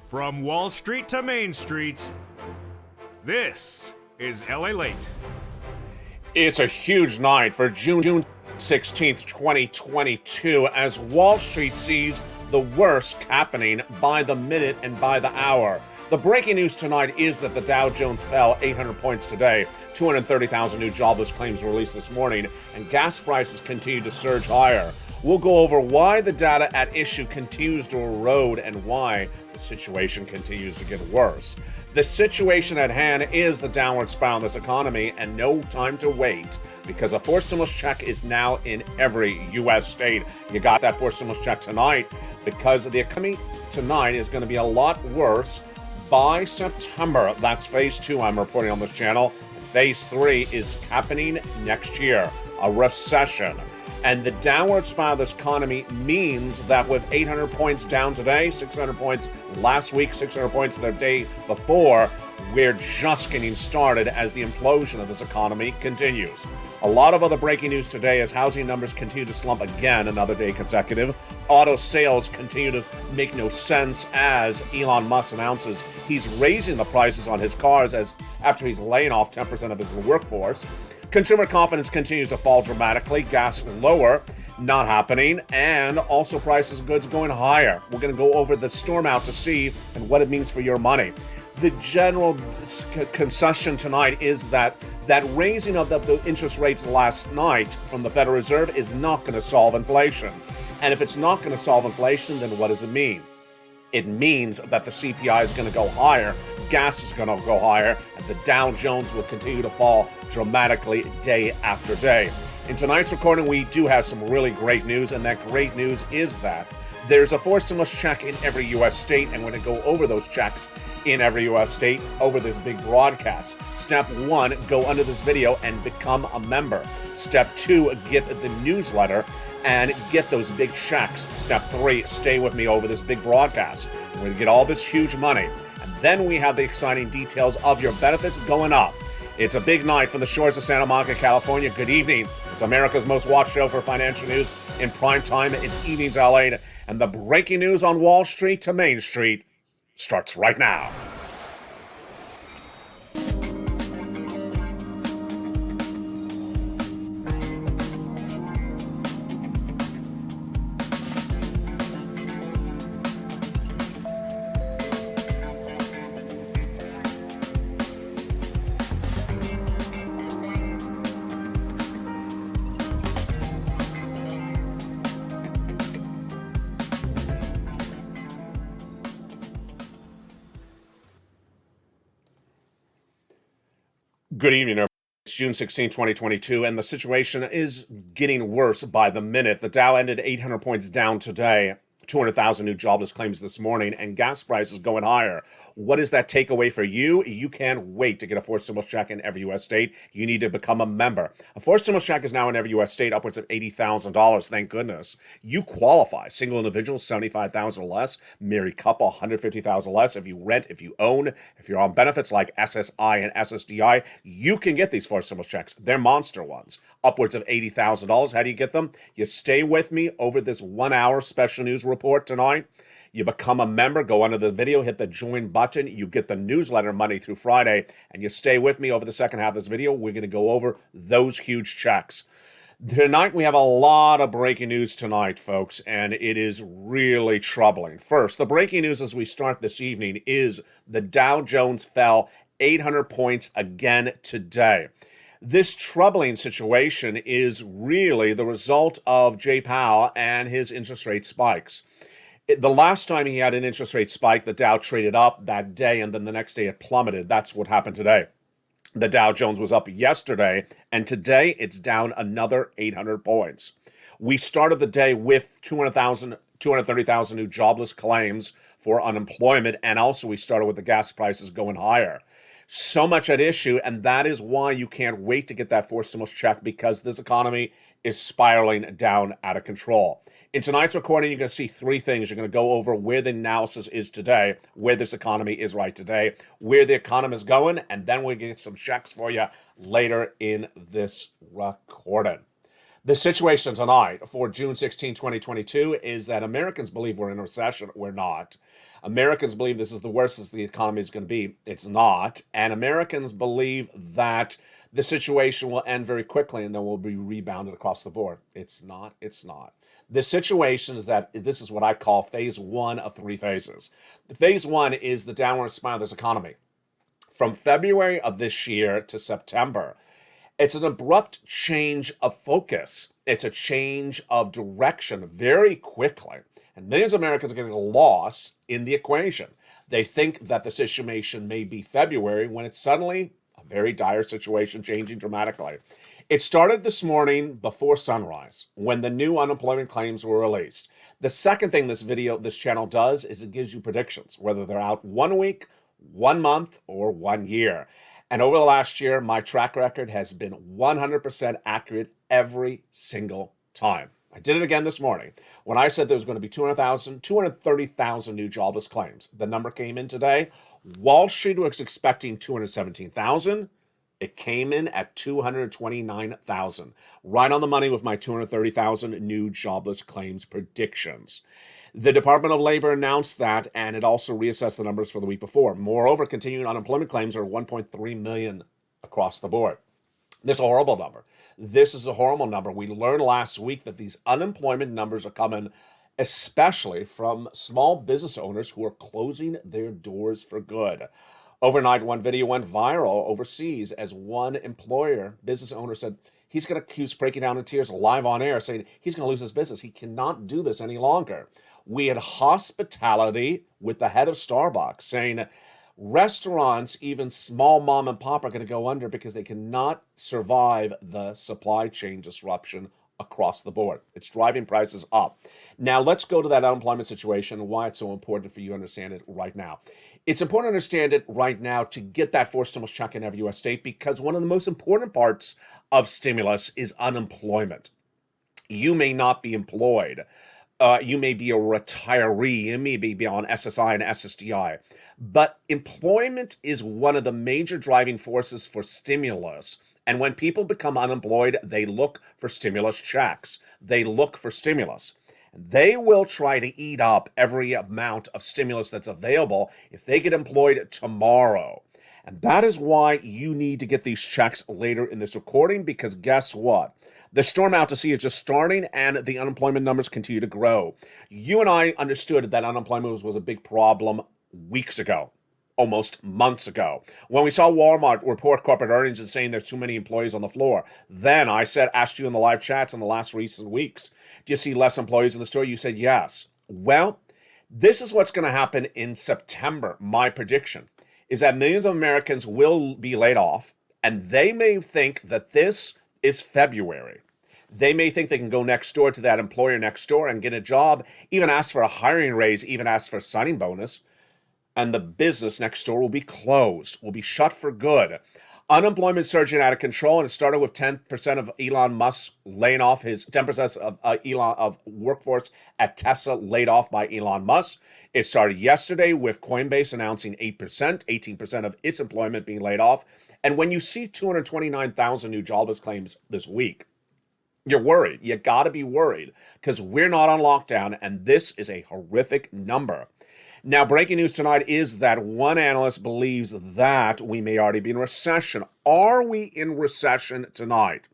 From Wall Street to Main Street, this is LALATE. It's a huge night for June 16th, 2022, as Wall Street sees the worst happening by the minute and by the hour. The breaking news tonight is that the Dow Jones fell 800 points today, 230,000 new jobless claims released this morning, and gas prices continue to surge higher. We'll go over why the data at issue continues to erode and why the situation continues to get worse. The situation at hand is the downward spiral in this economy, and no time to wait, because a forced stimulus check is now in every U.S. state. You got that forced stimulus check tonight, because the economy tonight is going to be a lot worse by September. That's phase 2 I'm reporting on this channel. Phase 3 is happening next year, a recession. And the downward spiral of this economy means that with 800 points down today, 600 points last week, 600 points the day before, we're just getting started as the implosion of this economy continues. A lot of other breaking news today as housing numbers continue to slump again, another day consecutive. Auto sales continue to make no sense as Elon Musk announces he's raising the prices on his cars after he's laying off 10% of his workforce. Consumer confidence continues to fall dramatically, gas lower, not happening, and also prices of goods going higher. We're going to go over the storm out to sea and what it means for your money. The general concession tonight is that raising of the interest rates last night from the Federal Reserve is not going to solve inflation. And if it's not going to solve inflation, then what does it mean? It means that the CPI is going to go higher, gas is going to go higher, and the Dow Jones will continue to fall dramatically day after day. In tonight's recording, we do have some really great news, and that great news is that there's a forced stimulus check in every U.S. state, and we're going to go over those checks in every U.S. state over this big broadcast. Step 1, go under this video and become a member. Step 2, get the newsletter and get those big checks. Step 3, stay with me over this big broadcast. We're going to get all this huge money. And then we have the exciting details of your benefits going up. It's a big night from the shores of Santa Monica, California. Good evening. It's America's most watched show for financial news in prime time. It's Evenings LA, and the breaking news on Wall Street to Main Street starts right now. Good evening, everybody. It's June 16, 2022, and the situation is getting worse by the minute. The Dow ended 800 points down today, 200,000 new jobless claims this morning, and gas prices going higher. What is that takeaway for you? You can't wait to get a forced stimulus check in every U.S. state. You need to become a member. A forced stimulus check is now in every U.S. state, upwards of $80,000. Thank goodness. You qualify. Single individual, $75,000 or less. Married couple, $150,000 or less. If you rent, if you own, if you're on benefits like SSI and SSDI, you can get these forced stimulus checks. They're monster ones. Upwards of $80,000. How do you get them? You stay with me over this 1 hour special news report tonight. You become a member, go under the video, hit the join button. You get the newsletter Monday through Friday, and you stay with me over the second half of this video. We're going to go over those huge checks. Tonight, we have a lot of breaking news tonight, folks, and it is really troubling. First, the breaking news as we start this evening is the Dow Jones fell 800 points again today. This troubling situation is really the result of Jay Powell and his interest rate spikes. The last time he had an interest rate spike, the Dow traded up that day, and then the next day it plummeted. That's what happened today. The Dow Jones was up yesterday, and today it's down another 800 points. We started the day with 230,000 new jobless claims for unemployment, and also we started with the gas prices going higher. So much at issue, and that is why you can't wait to get that forced stimulus check, because this economy is spiraling down out of control. In tonight's recording, you're going to see three things. You're going to go over where the analysis is today, where this economy is right today, where the economy is going, and then we'll get some checks for you later in this recording. The situation tonight for June 16, 2022 is that Americans believe we're in a recession. We're not. Americans believe this is the worst as the economy is going to be. It's not. And Americans believe that the situation will end very quickly and then we'll be rebounded across the board. It's not. It's not. The situation is that this is what I call phase one of three phases. Phase one is the downward spiral of this economy. From February of this year to September, it's an abrupt change of focus. It's a change of direction very quickly. And millions of Americans are getting lost in the equation. They think that the situation may be February when it's suddenly a very dire situation changing dramatically. It started this morning before sunrise when the new unemployment claims were released. The second thing this channel does is it gives you predictions, whether they're out 1 week, 1 month, or 1 year. And over the last year, my track record has been 100% accurate every single time. I did it again this morning when I said there was going to be 230,000 new jobless claims. The number came in today. Wall Street was expecting 217,000. It came in at 229,000. Right on the money with my 230,000 new jobless claims predictions. The Department of Labor announced that, and it also reassessed the numbers for the week before. Moreover, continuing unemployment claims are 1.3 million across the board. This is a horrible number. This is a horrible number. We learned last week that these unemployment numbers are coming especially from small business owners who are closing their doors for good. Overnight, one video went viral overseas as one business owner said he's going to accuse breaking down in tears live on air, saying he's going to lose his business. He cannot do this any longer. We had hospitality with the head of Starbucks saying restaurants, even small mom and pop, are going to go under because they cannot survive the supply chain disruption across the board. It's driving prices up. Now, let's go to that unemployment situation and why it's so important for you to understand it right now. It's important to understand it right now to get that forced stimulus check in every U.S. state because one of the most important parts of stimulus is unemployment. You may not be employed. You may be a retiree. You may be on SSI and SSDI. But employment is one of the major driving forces for stimulus. And when people become unemployed, they look for stimulus checks. They look for stimulus. They will try to eat up every amount of stimulus that's available if they get employed tomorrow. And that is why you need to get these checks later in this recording, because guess what? The storm out to sea is just starting and the unemployment numbers continue to grow. You and I understood that unemployment was a big problem weeks ago, almost months ago. When we saw Walmart report corporate earnings and saying there's too many employees on the floor, then I asked you in the live chats in the last recent weeks, do you see less employees in the store? You said yes. Well, this is what's going to happen in September. My prediction is that millions of Americans will be laid off, and they may think that this is February. They may think they can go next door to that employer next door and get a job, even ask for a hiring raise, even ask for a signing bonus, and the business next door will be closed, will be shut for good. Unemployment surging out of control, and it started with 10% of Elon Musk laying off his 10% of workforce at Tesla laid off by Elon Musk. It started yesterday with Coinbase announcing 18% of its employment being laid off. And when you see 229,000 new jobless claims this week, you're worried. You got to be worried because we're not on lockdown, and this is a horrific number. Now, breaking news tonight is that one analyst believes that we may already be in recession. Are we in recession tonight?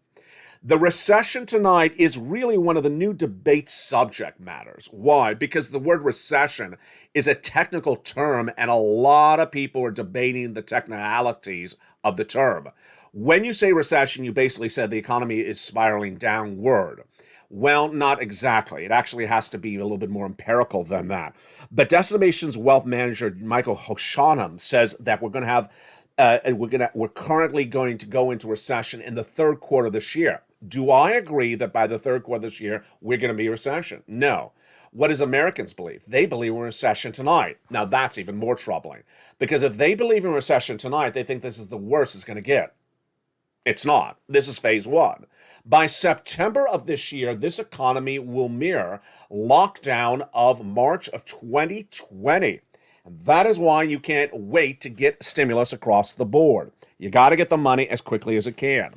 The recession tonight is really one of the new debate subject matters. Why? Because the word recession is a technical term, and a lot of people are debating the technicalities of the term. When you say recession, you basically said the economy is spiraling downward. Well, not exactly. It actually has to be a little bit more empirical than that. But Destination's wealth manager, Michael Hoshanam, says that we're currently going to go into recession in the third quarter of this year. Do I agree that by the third quarter of this year, we're going to be in recession? No. What does Americans believe? They believe we're in recession tonight. Now, that's even more troubling. Because if they believe in recession tonight, they think this is the worst it's going to get. It's not. This is phase one. By September of this year, this economy will mirror lockdown of March of 2020. And that is why you can't wait to get stimulus across the board. You got to get the money as quickly as it can.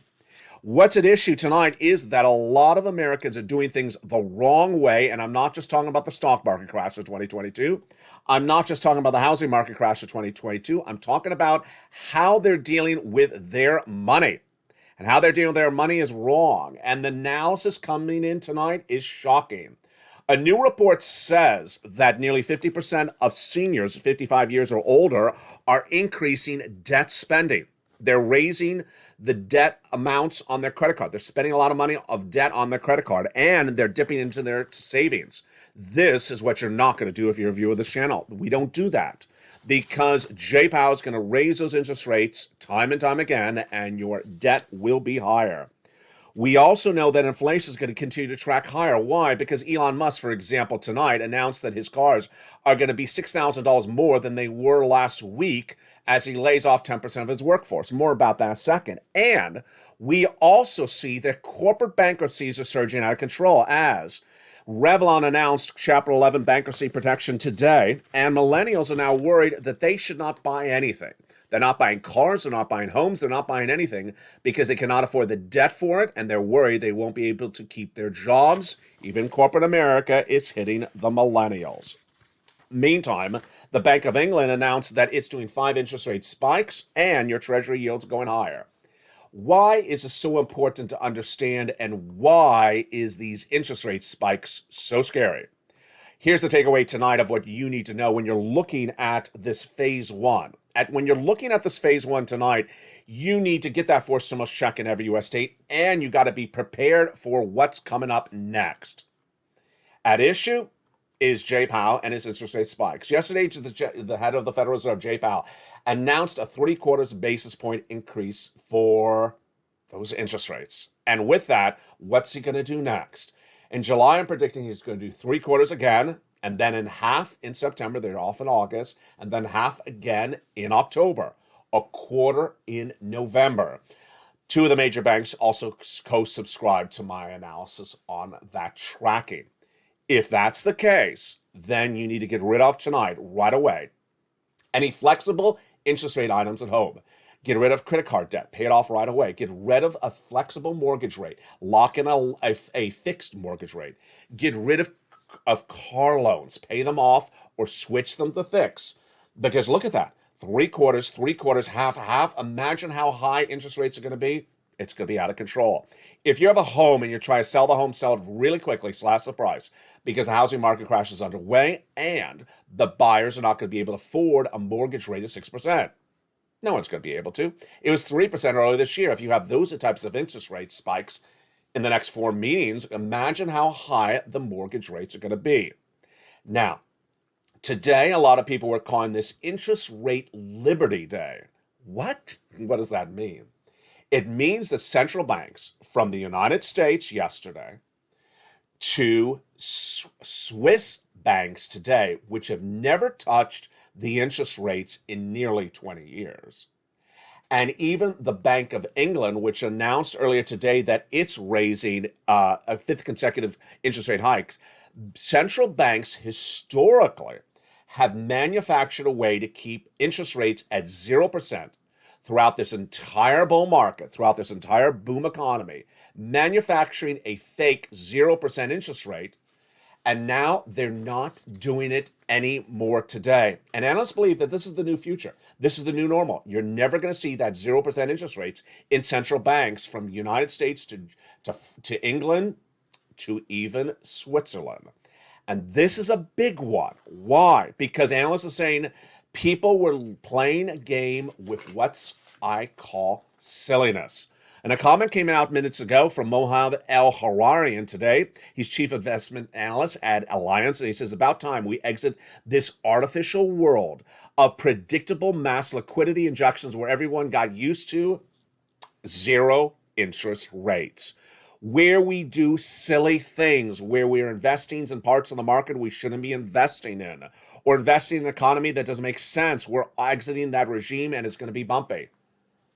What's at issue tonight is that a lot of Americans are doing things the wrong way, and I'm not just talking about the stock market crash of 2022. I'm not just talking about the housing market crash of 2022. I'm talking about how they're dealing with their money. And how they're dealing with their money is wrong. And the analysis coming in tonight is shocking. A new report says that nearly 50% of seniors 55 years or older are increasing debt spending. They're raising the debt amounts on their credit card. They're spending a lot of money of debt on their credit card, and they're dipping into their savings. This is what you're not going to do if you're a viewer of this channel. We don't do that because Jay Powell is going to raise those interest rates time and time again, and your debt will be higher. We also know that inflation is going to continue to track higher. Why? Because Elon Musk, for example, tonight announced that his cars are going to be $6,000 more than they were last week as he lays off 10% of his workforce. More about that in a second. And we also see that corporate bankruptcies are surging out of control as Revlon announced Chapter 11 bankruptcy protection today, and millennials are now worried that they should not buy anything. They're not buying cars, they're not buying homes, they're not buying anything because they cannot afford the debt for it, and they're worried they won't be able to keep their jobs. Even corporate America is hitting the millennials. Meantime, the Bank of England announced that it's doing 5 interest rate spikes and your treasury yields going higher. Why is it so important to understand, and why is these interest rate spikes so scary? Here's the takeaway tonight of what you need to know when you're looking at this phase one. When you're looking at this phase one tonight, you need to get that forced stimulus check in every U.S. state, and you got to be prepared for what's coming up next. At issue is Jay Powell and his interest rate spikes. Yesterday, the head of the Federal Reserve, Jay Powell, announced a 0.75 basis point increase for those interest rates. And with that, what's he going to do next? In July, I'm predicting he's going to do 0.75 again, and then in half in September, they're off in August, and then half again in October, a quarter in November. 2 of the major banks also co-subscribe to my analysis on that tracking. If that's the case, then you need to get rid of tonight, right away, any flexible interest rate items at home. Get rid of credit card debt. Pay it off right away. Get rid of a flexible mortgage rate. Lock in a fixed mortgage rate. Get rid of car loans. Pay them off or switch them to fix. Because look at that. 3/4, half. Imagine how high interest rates are going to be. It's going to be out of control. If you have a home and you're trying to sell the home, sell it really quickly, slash the price, because the housing market crash is underway and the buyers are not going to be able to afford a mortgage rate of 6%. No one's going to be able to. It was 3% earlier this year. If you have those types of interest rate spikes in the next 4 meetings, imagine how high the mortgage rates are going to be. Now, today, a lot of people were calling this Interest Rate Liberty Day. What? What does that mean? It means that central banks from the United States yesterday to Swiss banks today, which have never touched the interest rates in nearly 20 years. And even the Bank of England, which announced earlier today that it's raising a 5th consecutive interest rate hikes. Central banks historically have manufactured a way to keep interest rates at 0% throughout this entire bull market, throughout this entire boom economy, manufacturing a fake 0% interest rate. And now they're not doing it anymore today. And analysts believe that this is the new future. This is the new normal. You're never going to see that 0% interest rates in central banks from the United States to England to even Switzerland. And this is a big one. Why? Because analysts are saying people were playing a game with what I call silliness. And a comment came out minutes ago from Mohammed El-Hararian today. He's chief investment analyst at Alliance, and he says, about time we exit this artificial world of predictable mass liquidity injections where everyone got used to zero interest rates, where we do silly things, where we're investing in parts of the market we shouldn't be investing in, or investing in an economy that doesn't make sense. We're exiting that regime, and it's going to be bumpy.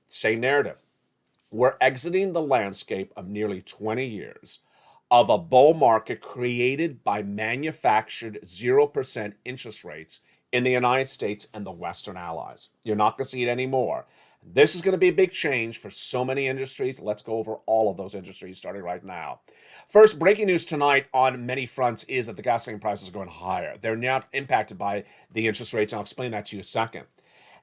Same narrative. We're exiting the landscape of nearly 20 years of a bull market created by manufactured 0% interest rates in the United States and the Western allies. You're not going to see it anymore. This is going to be a big change for so many industries. Let's go over all of those industries starting right now. First, breaking news tonight on many fronts is that the gasoline prices are going higher. They're not impacted by the interest rates. I'll explain that to you in a second.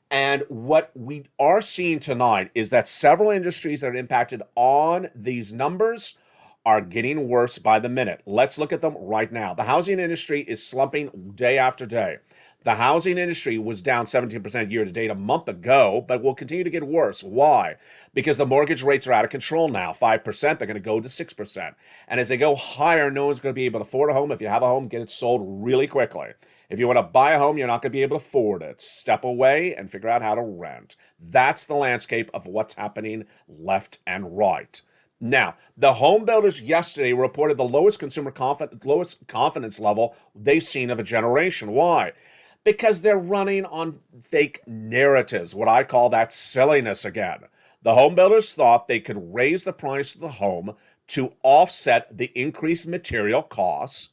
And what we are seeing tonight is that several industries that are impacted on these numbers are getting worse by the minute. Let's look at them right now. The housing industry is slumping day after day. The housing industry was down 17% year to date a month ago, but will continue to get worse. Why? Because the mortgage rates are out of control now. 5%, they're going to go to 6%. And as they go higher, no one's going to be able to afford a home. If you have a home, get it sold really quickly. If you want to buy a home, you're not going to be able to afford it. Step away and figure out how to rent. That's the landscape of what's happening left and right. Now, the home builders yesterday reported the lowest lowest confidence level they've seen of a generation. Why? Because they're running on fake narratives, what I call that silliness again. The home builders thought they could raise the price of the home to offset the increased material costs,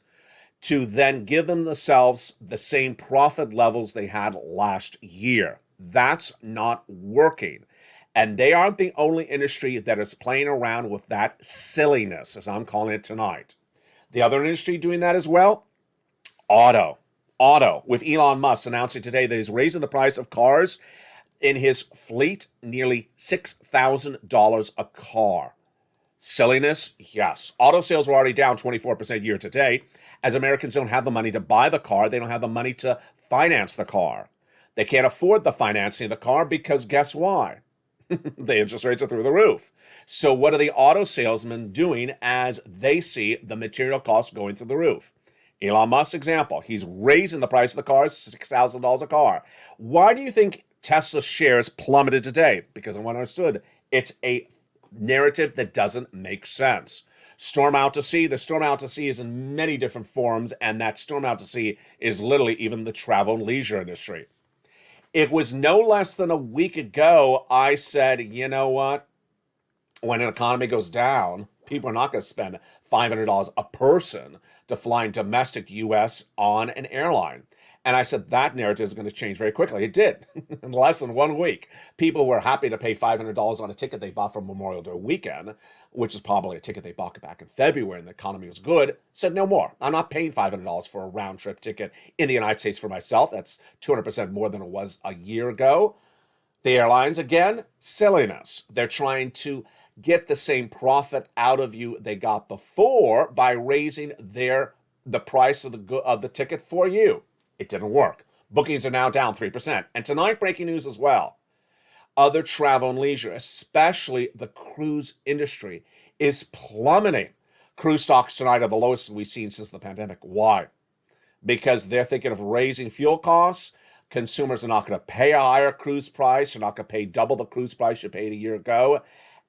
to then give themselves the same profit levels they had last year. That's not working. And they aren't the only industry that is playing around with that silliness, as I'm calling it tonight. The other industry doing that as well, auto, with Elon Musk announcing today that he's raising the price of cars in his fleet nearly $6,000 a car. Silliness? Yes. Auto sales were already down 24% year to date. As Americans don't have the money to buy the car, they don't have the money to finance the car. They can't afford the financing of the car because guess why? The interest rates are through the roof. So what are the auto salesmen doing as they see the material costs going through the roof? Elon Musk's example, he's raising the price of the cars, $6,000 a car. Why do you think Tesla shares plummeted today? Because of what I understood, it's a narrative that doesn't make sense. Storm out to sea. The storm out to sea is in many different forms, and that storm out to sea is literally even the travel and leisure industry. It was no less than a week ago I said, you know what? When an economy goes down, people are not going to spend $500 a person to fly in domestic U.S. on an airline. And I said that narrative is going to change very quickly. It did. In less than 1 week, people were happy to pay $500 on a ticket they bought for Memorial Day weekend, which is probably a ticket they bought back in February and the economy was good. Said no more. I'm not paying $500 for a round trip ticket in the United States for myself. That's 200% more than it was a year ago. The airlines, again, silliness. They're trying to get the same profit out of you they got before by raising the price of the ticket for you. It didn't work. Bookings are now down 3%. And tonight, breaking news as well. Other travel and leisure, especially the cruise industry, is plummeting. Cruise stocks tonight are the lowest we've seen since the pandemic. Why? Because they're thinking of raising fuel costs. Consumers are not going to pay a higher cruise price. They're not going to pay double the cruise price you paid a year ago.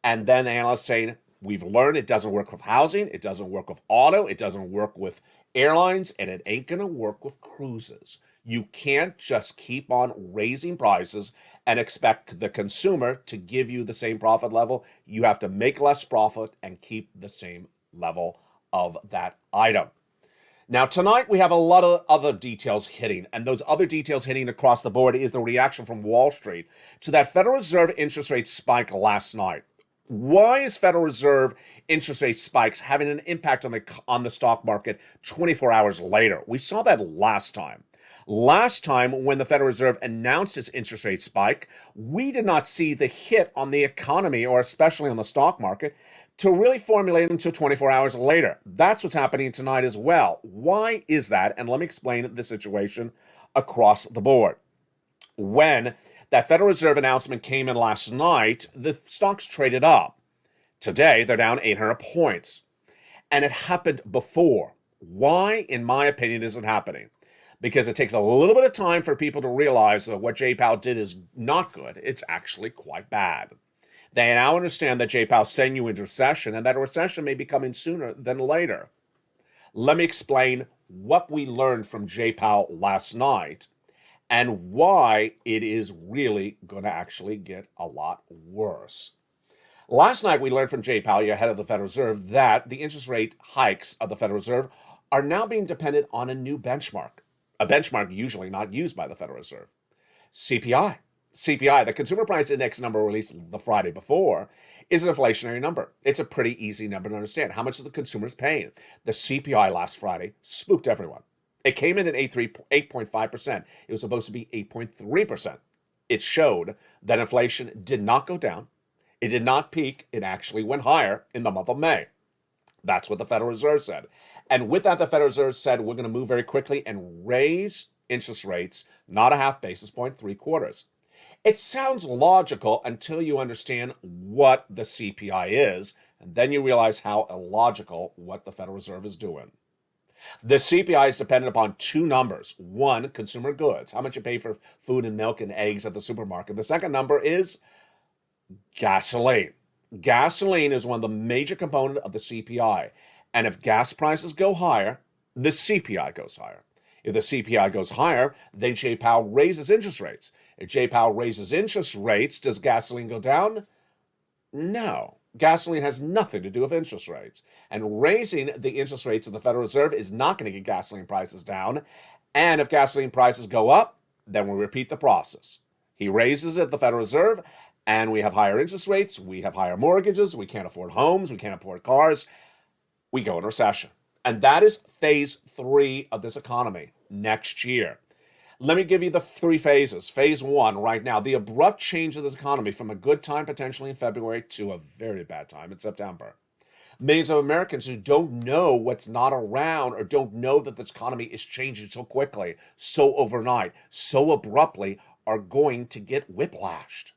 And then analysts saying, we've learned it doesn't work with housing. It doesn't work with auto. It doesn't work with airlines, and it ain't going to work with cruises. You can't just keep on raising prices and expect the consumer to give you the same profit level. You have to make less profit and keep the same level of that item. Now, tonight we have a lot of other details hitting, and those other details hitting across the board is the reaction from Wall Street to that Federal Reserve interest rate spike last night. Why is Federal Reserve interest rate spikes having an impact on the stock market 24 hours later? We saw that last time. Last time, when the Federal Reserve announced its interest rate spike, we did not see the hit on the economy, or especially on the stock market, to really formulate until 24 hours later. That's what's happening tonight as well. Why is that? And let me explain the situation across the board. When that Federal Reserve announcement came in last night, the stocks traded up. Today, they're down 800 points. And it happened before. Why, in my opinion, is it happening? Because it takes a little bit of time for people to realize that what Jay Powell did is not good. It's actually quite bad. They now understand that Jay Powell sent you into recession and that a recession may be coming sooner than later. Let me explain what we learned from Jay Powell last night and why it is really going to actually get a lot worse. Last night, we learned from Jay Powell, head of the Federal Reserve, that the interest rate hikes of the Federal Reserve are now being dependent on a new benchmark, a benchmark usually not used by the Federal Reserve. CPI. CPI, the Consumer Price Index number released the Friday before, is an inflationary number. It's a pretty easy number to understand. How much is the consumers paying? The CPI last Friday spooked everyone. It came in at 8.5%. It was supposed to be 8.3%. It showed that inflation did not go down. It did not peak. It actually went higher in the month of May. That's what the Federal Reserve said. And with that, the Federal Reserve said, we're going to move very quickly and raise interest rates, not a half basis point, 3/4. It sounds logical until you understand what the CPI is, and then you realize how illogical what the Federal Reserve is doing. The CPI is dependent upon two numbers. One, consumer goods, how much you pay for food and milk and eggs at the supermarket. The second number is gasoline. Gasoline is one of the major components of the CPI. And if gas prices go higher, the CPI goes higher. If the CPI goes higher, then Jay Powell raises interest rates. If Jay Powell raises interest rates, does gasoline go down? No. Gasoline has nothing to do with interest rates. And raising the interest rates of the Federal Reserve is not going to get gasoline prices down. And if gasoline prices go up, then we repeat the process. He raises it at the Federal Reserve, and we have higher interest rates, we have higher mortgages, we can't afford homes, we can't afford cars, we go in recession. And that is phase 3 of this economy next year. Let me give you the 3 phases. Phase 1 right now, the abrupt change of this economy from a good time potentially in February to a very bad time in September. Millions of Americans who don't know what's not around or don't know that this economy is changing so quickly, so overnight, so abruptly are going to get whiplashed.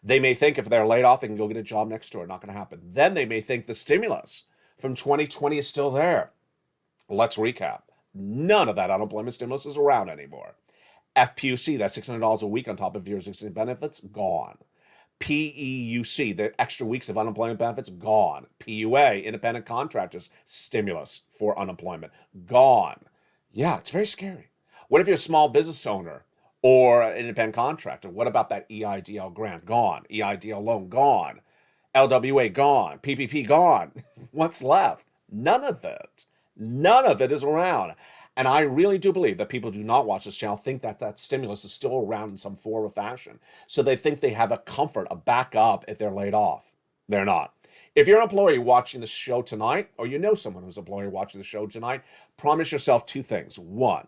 They may think if they're laid off, they can go get a job next door. Not going to happen. Then they may think the stimulus from 2020 is still there. Let's recap. None of that unemployment stimulus is around anymore. FPUC, that's $600 a week on top of your existing benefits, gone. PEUC, the extra weeks of unemployment benefits, gone. PUA, independent contractors, stimulus for unemployment, gone. Yeah, it's very scary. What if you're a small business owner or an independent contractor? What about that EIDL grant? Gone. EIDL loan? Gone. LWA? Gone. PPP? Gone. What's left? None of it. None of it is around. And I really do believe that people do not watch this channel think that that stimulus is still around in some form or fashion. So they think they have a comfort, a backup if they're laid off. They're not. If you're an employee watching the show tonight, or you know someone who's an employee watching the show tonight, promise yourself 2 things. 1,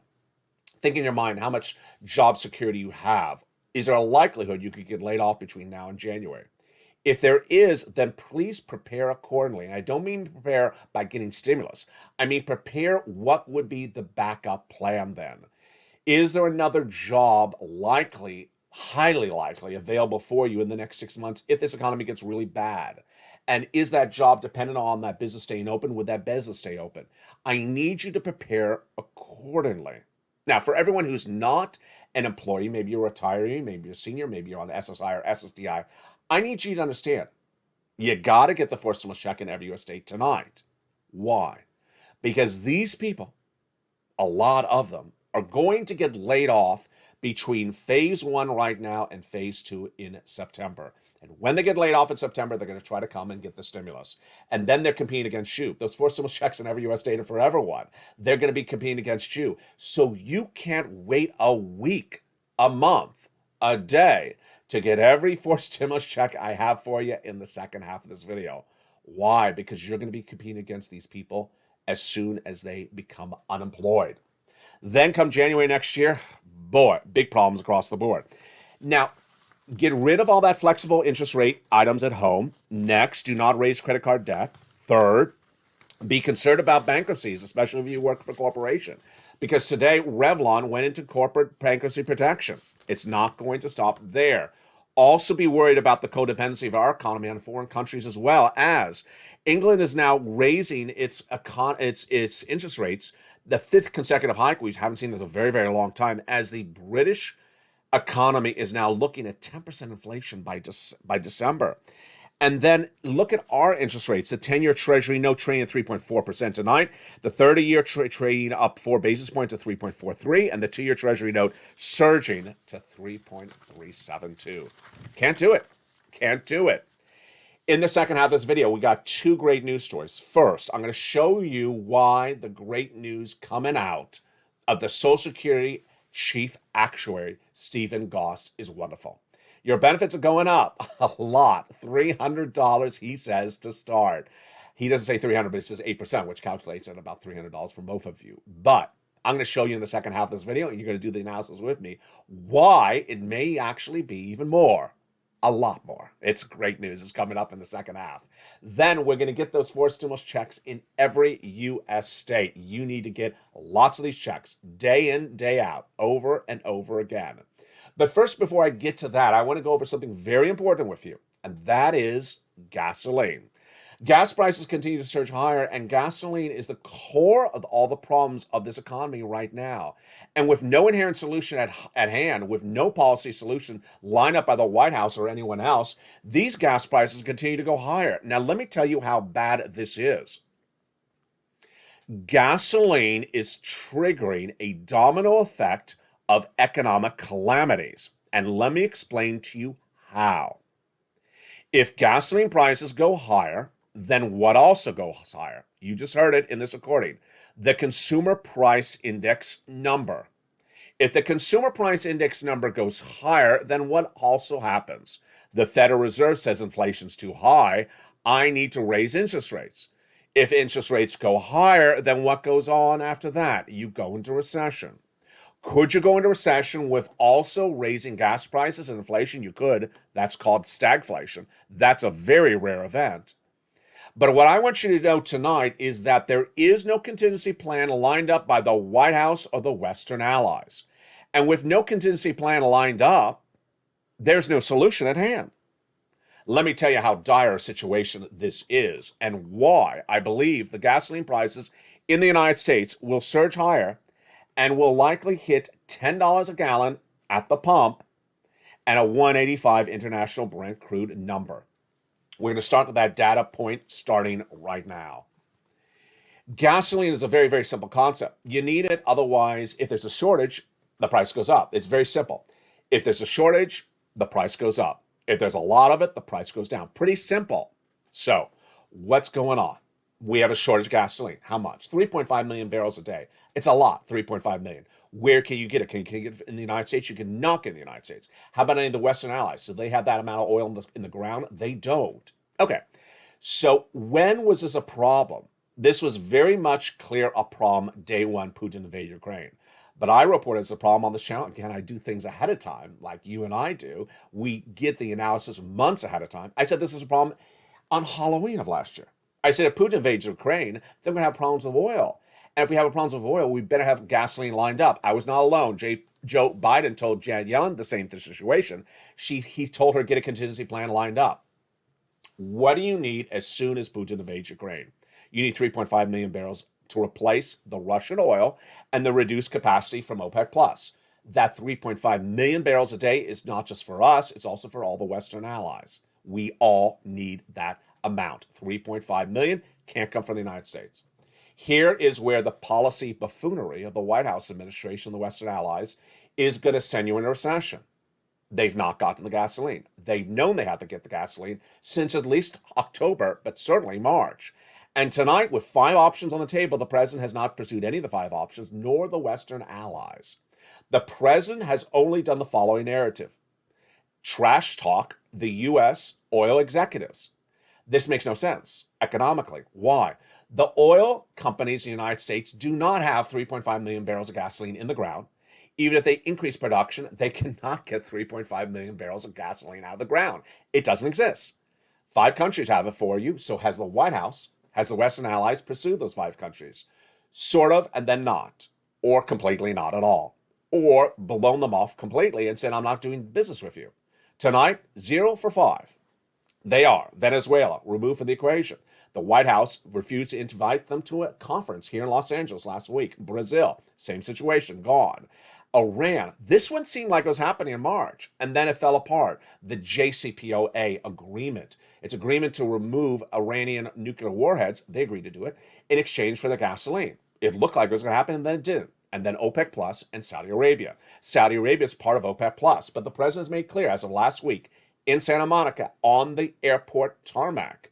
think in your mind how much job security you have. Is there a likelihood you could get laid off between now and January? If there is, then please prepare accordingly. And I don't mean prepare by getting stimulus. I mean prepare what would be the backup plan then. Is there another job likely, highly likely, available for you in the next 6 months if this economy gets really bad? And is that job dependent on that business staying open? Would that business stay open? I need you to prepare accordingly. Now, for everyone who's not an employee, maybe you're a retiree, maybe you're a senior, maybe you're on SSI or SSDI, I need you to understand, you got to get the first stimulus check in every U.S. state tonight. Why? Because these people, a lot of them, are going to get laid off between phase 1 right now and phase 2 in September. And when they get laid off in September, they're going to try to come and get the stimulus. And then they're competing against you. Those 4 stimulus checks in every U.S. state are for everyone. They're going to be competing against you. So you can't wait a week, a month, a day to get every 4 stimulus check I have for you in the second half of this video. Why? Because you're going to be competing against these people as soon as they become unemployed. Then come January next year, boy, big problems across the board. Now, get rid of all that flexible interest rate items at home. Next, do not raise credit card debt. Third, be concerned about bankruptcies, especially if you work for a corporation. Because today, Revlon went into corporate bankruptcy protection. It's not going to stop there. Also be worried about the codependency of our economy on foreign countries, as well as England is now raising its interest rates, the 5th consecutive hike. We haven't seen this in a very, very long time, as the British economy is now looking at 10% inflation by December. And then look at our interest rates. The 10-year Treasury note trading at 3.4% tonight. The 30-year trading up 4 basis points to 3.43. And the 2-year Treasury note surging to 3.372. Can't do it. Can't do it. In the second half of this video, we got 2 great news stories. First, I'm going to show you why the great news coming out of the Social Security Chief Actuary Stephen Goss is wonderful. Your benefits are going up a lot. $300, he says, to start. He doesn't say 300, but he says 8%, which calculates at about $300 for both of you. But I'm going to show you in the second half of this video, and you're going to do the analysis with me, why it may actually be even more. A lot more. It's great news. It's coming up in the second half. Then we're going to get those 4 stimulus checks in every U.S. state. You need to get lots of these checks day in, day out, over and over again. But first, before I get to that, I want to go over something very important with you, and that is gasoline. Gas prices continue to surge higher, and gasoline is the core of all the problems of this economy right now. And with no inherent solution at hand, with no policy solution lined up by the White House or anyone else, these gas prices continue to go higher. Now, let me tell you how bad this is. Gasoline is triggering a domino effect of economic calamities. And let me explain to you how. If gasoline prices go higher, then what also goes higher? You just heard it in this recording. The consumer price index number. If the consumer price index number goes higher, then what also happens? The Federal Reserve says inflation's too high. I need to raise interest rates. If interest rates go higher, then what goes on after that? You go into recession. Could you go into recession with also raising gas prices and inflation? You could. That's called stagflation. That's a very rare event. But what I want you to know tonight is that there is no contingency plan lined up by the White House or the Western allies. And with no contingency plan lined up, there's no solution at hand. Let me tell you how dire a situation this is and why I believe the gasoline prices in the United States will surge higher and will likely hit $10 a gallon at the pump and a 185 international Brent crude number. We're going to start with that data point starting right now. Gasoline is a very, very simple concept. You need it. Otherwise, if there's a shortage, the price goes up. It's very simple. If there's a shortage, the price goes up. If there's a lot of it, the price goes down. Pretty simple. So what's going on? We have a shortage of gasoline. How much? 3.5 million barrels a day. It's a lot, 3.5 million. Where can you get it? Can you get it in the United States? You can not get it in the United States. How about any of the Western allies? Do they have that amount of oil in the ground? They don't. Okay. So when was this a problem? This was very much clear a problem day one Putin invaded Ukraine. But I reported as a problem on the channel. Again, I do things ahead of time, like you and I do. We get the analysis months ahead of time. I said this is a problem on Halloween of last year. I said if Putin invades Ukraine, then we're going to have problems with oil. And if we have problems with oil, we better have gasoline lined up. I was not alone. Joe Biden told Janet Yellen the same situation. He told her get a contingency plan lined up. What do you need as soon as Putin invades Ukraine? You need 3.5 million barrels to replace the Russian oil and the reduced capacity from OPEC plus. That 3.5 million barrels a day is not just for us, it's also for all the Western allies. We all need that amount. 3.5 million can't come from the United States. Here is where the policy buffoonery of the White House administration and the Western allies is going to send you into recession. They've not gotten the gasoline. They've known they had to get the gasoline since at least October, but certainly March. And tonight, with 5 options on the table, the president has not pursued any of the 5 options, nor the Western allies. The president has only done the following narrative. Trash talk the U.S. oil executives. This makes no sense economically. Why? The oil companies in the United States do not have 3.5 million barrels of gasoline in the ground. Even if they increase production, they cannot get 3.5 million barrels of gasoline out of the ground. It doesn't exist. 5 countries have it for you. So has the White House, has the Western allies pursued those 5 countries? Sort of, and then not. Or completely not at all. Or blown them off completely and said, I'm not doing business with you. Tonight, 0 for 5. They are Venezuela, removed from the equation. The White House refused to invite them to a conference here in Los Angeles last week. Brazil, same situation, gone. Iran, this one seemed like it was happening in March, and then it fell apart. The JCPOA agreement. It's agreement to remove Iranian nuclear warheads. They agreed to do it in exchange for the gasoline. It looked like it was going to happen, and then it didn't. And then OPEC Plus and Saudi Arabia. Saudi Arabia is part of OPEC Plus, but the president has made clear as of last week in Santa Monica on the airport tarmac,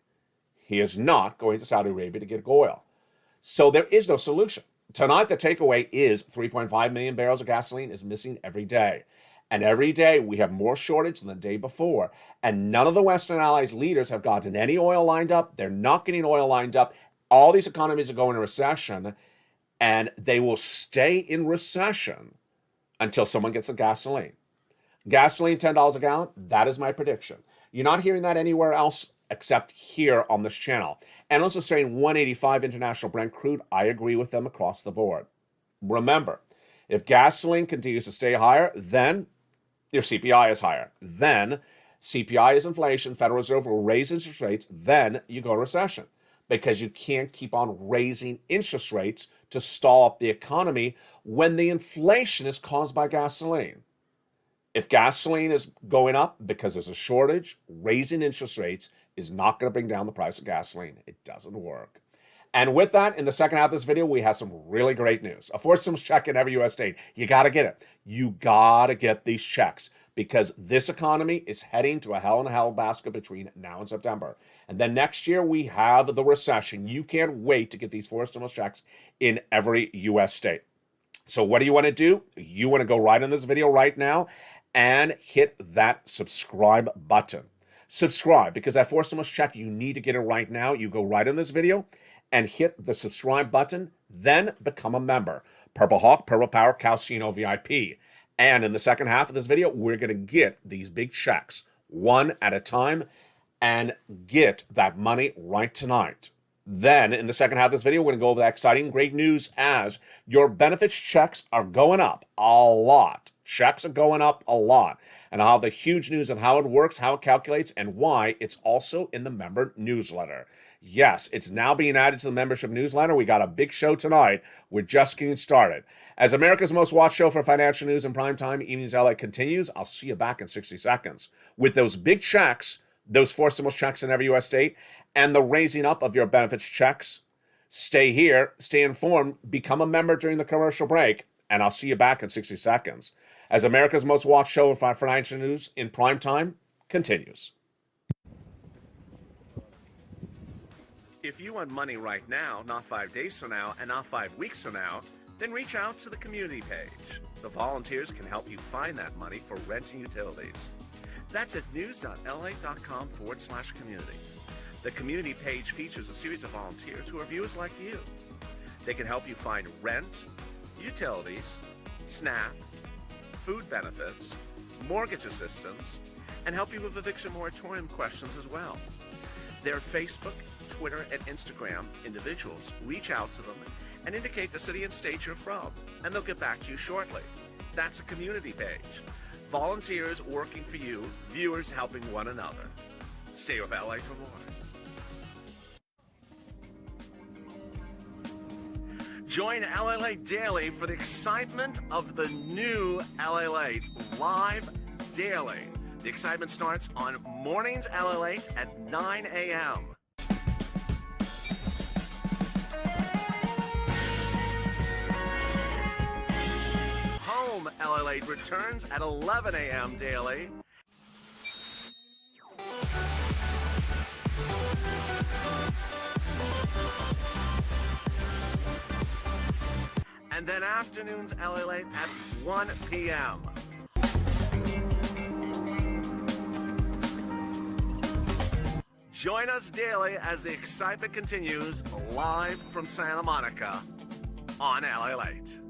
he is not going to Saudi Arabia to get oil. So there is no solution. Tonight, the takeaway is 3.5 million barrels of gasoline is missing every day. And every day we have more shortage than the day before. And none of the Western Allies leaders have gotten any oil lined up. They're not getting oil lined up. All these economies are going into recession, and they will stay in recession until someone gets the gasoline. Gasoline, $10 a gallon, that is my prediction. You're not hearing that anywhere else except here on this channel. Analysts are saying 185 international Brent crude. I agree with them across the board. Remember, if gasoline continues to stay higher, then your CPI is higher. Then CPI is inflation, Federal Reserve will raise interest rates, then you go to recession because you can't keep on raising interest rates to stall up the economy when the inflation is caused by gasoline. If gasoline is going up because there's a shortage, raising interest rates is not going to bring down the price of gasoline. It doesn't work. And with that, in the second half of this video, we have some really great news. A forced stimulus check in every U.S. state. You got to get it. You got to get these checks because this economy is heading to a hell in a hell basket between now and September. And then next year, we have the recession. You can't wait to get these forced stimulus checks in every U.S. state. So what do you want to do? You want to go right in this video right now and hit that subscribe button. Subscribe, because that forced stimulus check, you need to get it right now. You go right in this video and hit the subscribe button, then become a member. Purple Hawk, Purple Power, Calcino VIP. And in the second half of this video, we're going to get these big checks one at a time and get that money right tonight. Then in the second half of this video, we're going to go over that exciting great news as your benefits checks are going up a lot. Checks are going up a lot. And I'll have the huge news of how it works, how it calculates, and why it's also in the member newsletter. Yes, it's now being added to the membership newsletter. We got a big show tonight. We're just getting started. As America's most watched show for financial news in prime time, Evenings LA continues. I'll see you back in 60 seconds. With those big checks, those forced stimulus checks in every U.S. state, and the raising up of your benefits checks, stay here, stay informed, become a member during the commercial break, and I'll see you back in 60 seconds. As America's most watched show for financial news in prime time continues. If you want money right now, not 5 days from now, and not 5 weeks from now, then reach out to the community page. The volunteers can help you find that money for rent and utilities. That's at news.la.com/community. The community page features a series of volunteers who are viewers like you. They can help you find rent, utilities, SNAP, food benefits, mortgage assistance, and help you with eviction moratorium questions as well. Their Facebook, Twitter, and Instagram individuals reach out to them and indicate the city and state you're from, and they'll get back to you shortly. That's a community page. Volunteers working for you, viewers helping one another. Stay with LA for more. Join LALATE Daily for the excitement of the new LALATE live daily. The excitement starts on mornings LALATE at 9 a.m. Home LALATE returns at 11 a.m. daily. And then afternoons LALATE at 1 p.m. Join us daily as the excitement continues live from Santa Monica on LALATE.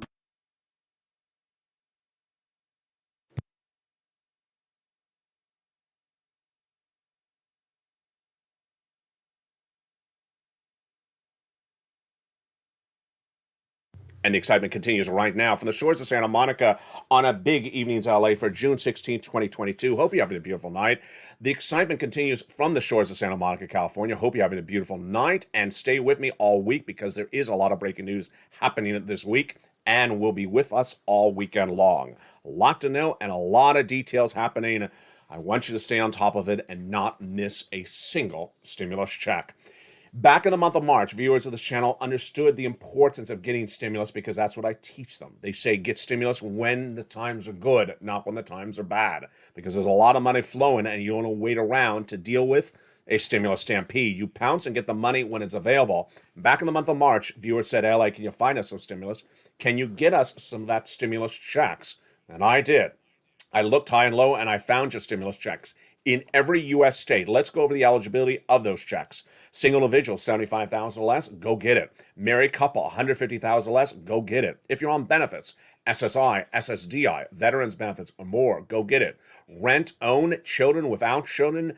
And the excitement continues right now from the shores of Santa Monica on a big Evenings LA for June 16th, 2022. Hope you're having a beautiful night. The excitement continues from the shores of Santa Monica, California. Hope you're having a beautiful night, and stay with me all week because there is a lot of breaking news happening this week and will be with us all weekend long. A lot to know and a lot of details happening. I want you to stay on top of it and not miss a single stimulus check. Back in the month of March, viewers of this channel understood the importance of getting stimulus because that's what I teach them. They say get stimulus when the times are good, not when the times are bad, because there's a lot of money flowing and you want to wait around to deal with a stimulus stampede. You pounce and get the money when it's available. Back in the month of March, viewers said, LA, can you find us some stimulus? Can you get us some of that stimulus checks? And I did. I looked high and low and I found your stimulus checks in every U.S. state. Let's go over the eligibility of those checks. Single individual, $75,000 or less, go get it. Married couple, $150,000 or less, go get it. If you're on benefits, SSI, SSDI, veterans benefits or more, go get it. Rent, own, children, without children,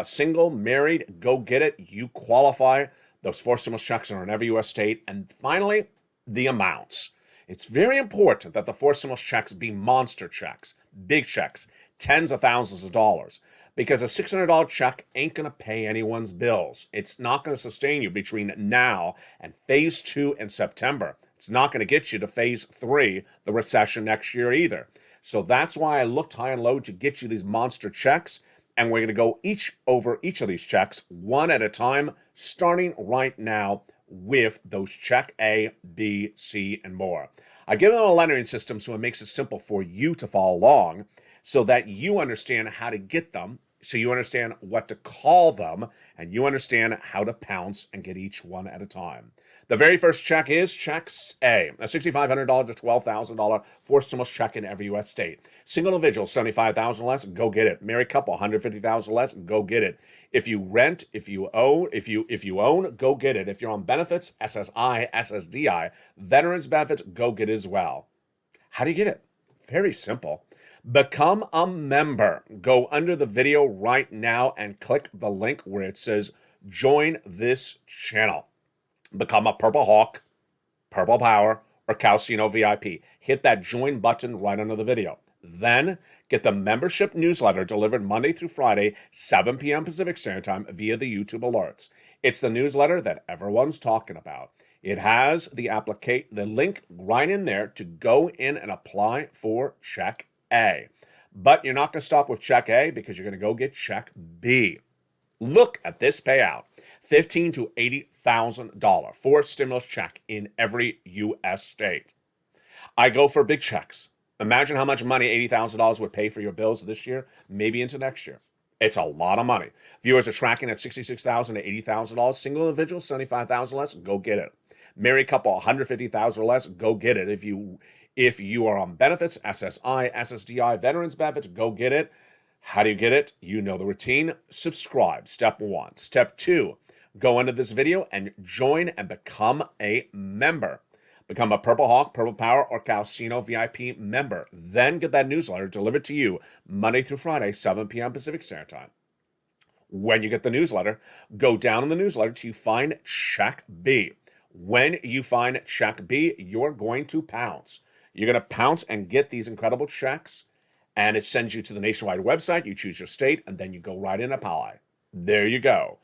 single, married, go get it. You qualify. Those 4 stimulus checks are in every U.S. state. And finally, the amounts. It's very important that the 4 stimulus checks be monster checks, big checks, tens of thousands of dollars, because a $600 check ain't going to pay anyone's bills. It's not going to sustain you between now and phase 2 in September. It's not going to get you to phase 3, the recession next year either. So that's why I looked high and low to get you these monster checks. And we're going to go over each of these checks one at a time, starting right now with those check A, B, C, and more. I give them a lettering system so it makes it simple for you to follow along so that you understand how to get them, so you understand what to call them, and you understand how to pounce and get each one at a time. The very first check is check A, a $6,500 to $12,000 for stimulus check in every U.S. state. Single individual, $75,000 less, go get it. Married couple, $150,000 less, go get it. If you rent, if you own, go get it. If you're on benefits, SSI, SSDI, veterans benefits, go get it as well. How do you get it? Very simple. Become a member. Go under the video right now and click the link where it says join this channel. Become a Purple Hawk, Purple Power, or Calcino VIP. Hit that join button right under the video. Then get the membership newsletter delivered Monday through Friday, 7 p.m. Pacific Standard Time via the YouTube alerts. It's the newsletter that everyone's talking about. It has the link right in there to go in and apply for check A. But you're not going to stop with check A because you're going to go get check B. Look at this payout. $15,000 to $80,000 for a stimulus check in every U.S. state. I go for big checks. Imagine how much money $80,000 would pay for your bills this year, maybe into next year. It's a lot of money. Viewers are tracking at $66,000 to $80,000. Single individual, $75,000 less, go get it. Married couple, $150,000 or less, go get it. If you are on benefits, SSI, SSDI, veterans benefits, go get it. How do you get it? You know the routine. Subscribe, step 1. Step 2, go under this video and join and become a member. Become a Purple Hawk, Purple Power, or Calcino VIP member. Then get that newsletter delivered to you Monday through Friday, 7 p.m. Pacific Standard Time. When you get the newsletter, go down in the newsletter till you find check B. When you find check B, you're going to pounce. You're going to pounce and get these incredible checks, and it sends you to the nationwide website. You choose your state, and then you go right in apply. There you go.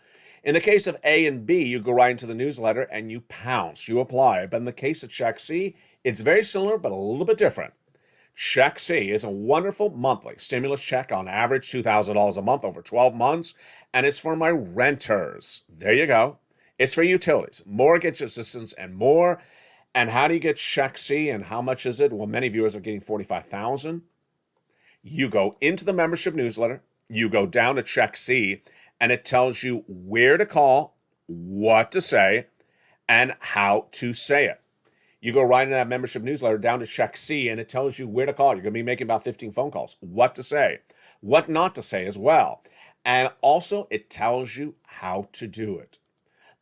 In the case of A and B, you go right into the newsletter and you pounce, you apply. But in the case of check C, it's very similar but a little bit different. Check C is a wonderful monthly stimulus check, on average $2,000 a month over 12 months, and it's for my renters. There you go. It's for utilities, mortgage assistance, and more. And how do you get check C, and how much is it? Well, many viewers are getting $45,000. You go into the membership newsletter, you go down to check C, and it tells you where to call, what to say, and how to say it. You go right in that membership newsletter down to check C, and it tells you where to call. You're going to be making about 15 phone calls, what to say, what not to say as well. And also, it tells you how to do it.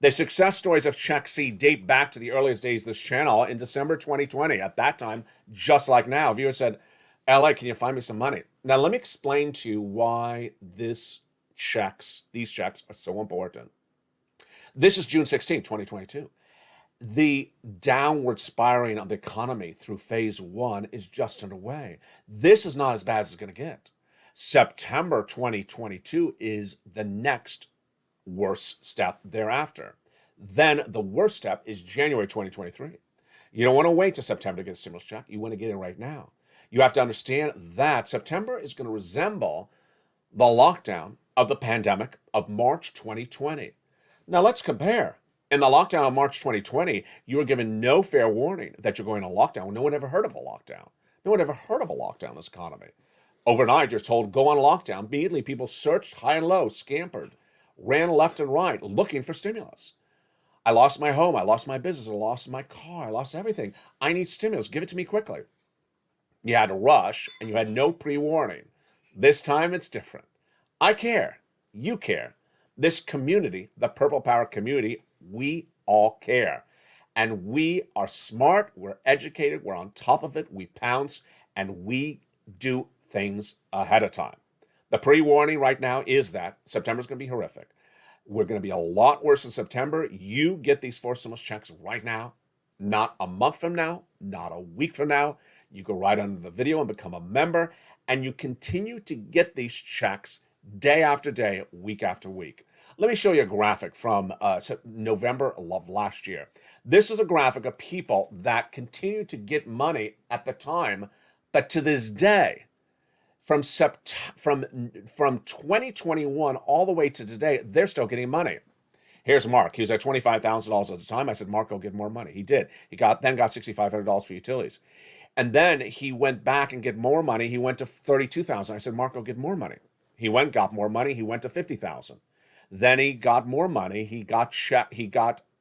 The success stories of check C date back to the earliest days of this channel in December 2020. At that time, just like now, viewers said, LA, can you find me some money? Now, let me explain to you why these checks are so important. This is June 16, 2022. The downward spiraling of the economy through phase 1 is just underway. This is not as bad as it's going to get. September 2022 is the next worst step thereafter. Then the worst step is January 2023. You don't want to wait to September to get a stimulus check. You want to get it right now. You have to understand that September is going to resemble the lockdown of the pandemic of March 2020. Now let's compare. In the lockdown of March 2020, you were given no fair warning that you're going to lockdown. No one ever heard of a lockdown. No one ever heard of a lockdown in this economy. Overnight, you're told, go on lockdown. Immediately, people searched high and low, scampered. ran left and right looking for stimulus. I lost my home. I lost my business. I lost my car. I lost everything. I need stimulus. Give it to me quickly. You had to rush and you had no pre-warning. This time it's different. I care. You care. This community, the Purple Power community, we all care. And we are smart, we're educated, we're on top of it, we pounce, and we do things ahead of time. The pre-warning right now is that September's going to be horrific. We're going to be a lot worse in September. You get these forced stimulus checks right now, not a month from now, not a week from now. You go right under the video and become a member, and you continue to get these checks day after day, week after week. Let me show you a graphic from November of last year. This is a graphic of people that continue to get money at the time, but to this day, from 2021 all the way to today, they're still getting money. Here's Mark. He was at $25,000 at the time. I said, Mark, go get more money. He did. He then got $6,500 for utilities. And then he went back and get more money. He went to $32,000. I said, Mark, go get more money. He got more money. He went to $50,000. Then he got more money. He got